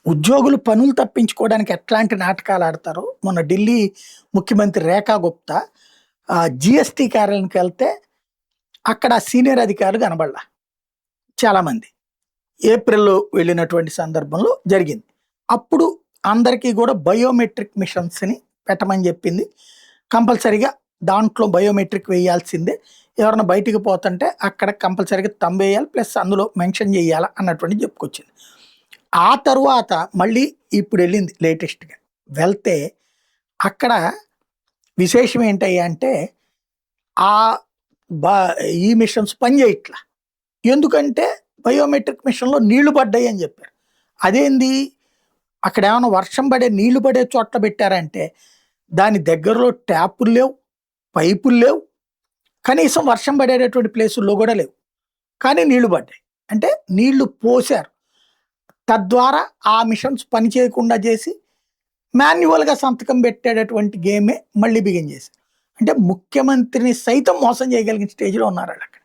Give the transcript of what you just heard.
ఉద్యోగులు పనులు తప్పించుకోవడానికి ఎట్లాంటి నాటకాలు ఆడతారో మొన్న ఢిల్లీ ముఖ్యమంత్రి రేఖా గుప్తా జిఎస్టీ కార్యాలయానికి వెళ్తే అక్కడ సీనియర్ అధికారులు కనబడలా చాలామంది. ఏప్రిల్లో వెళ్ళినటువంటి సందర్భంలో జరిగింది. అప్పుడు అందరికీ కూడా బయోమెట్రిక్ మిషన్స్ని పెట్టమని చెప్పింది. కంపల్సరీగా దాంట్లో బయోమెట్రిక్ వేయాల్సిందే. ఎవరైనా బయటికి పోతుంటే అక్కడ కంపల్సరీగా తంబేయాలి, ప్లస్ అందులో మెన్షన్ చేయాలి అన్నటువంటి చెప్పుకొచ్చింది. ఆ తరువాత మళ్ళీ ఇప్పుడు వెళ్ళింది లేటెస్ట్గా. వెళ్తే అక్కడ విశేషం ఏంటయ్యా అంటే ఆ బా ఈ మిషన్స్ పనిచేయట్లా. ఎందుకంటే బయోమెట్రిక్ మిషన్లో నీళ్లు పడ్డాయి అని చెప్పారు. అదేంది, అక్కడ ఏమైనా వర్షం పడే నీళ్లు పడే చోట్ల పెట్టారంటే దాని దగ్గరలో ట్యాపులు లేవు, పైపులు లేవు, కనీసం వర్షం పడేటటువంటి ప్లేసుల్లో కూడా లేవు. కానీ నీళ్లు పడ్డాయి అంటే నీళ్లు పోశారు. తద్వారా ఆ మిషన్స్ పని చేయకుండా చేసి మాన్యువల్గా సంతకం పెట్టేటటువంటి గేమే మళ్ళీ బిగిన్ చేశారు. అంటే ముఖ్యమంత్రిని సైతం మోసం చేయగలిగిన స్టేజ్లో ఉన్నారు అక్కడ.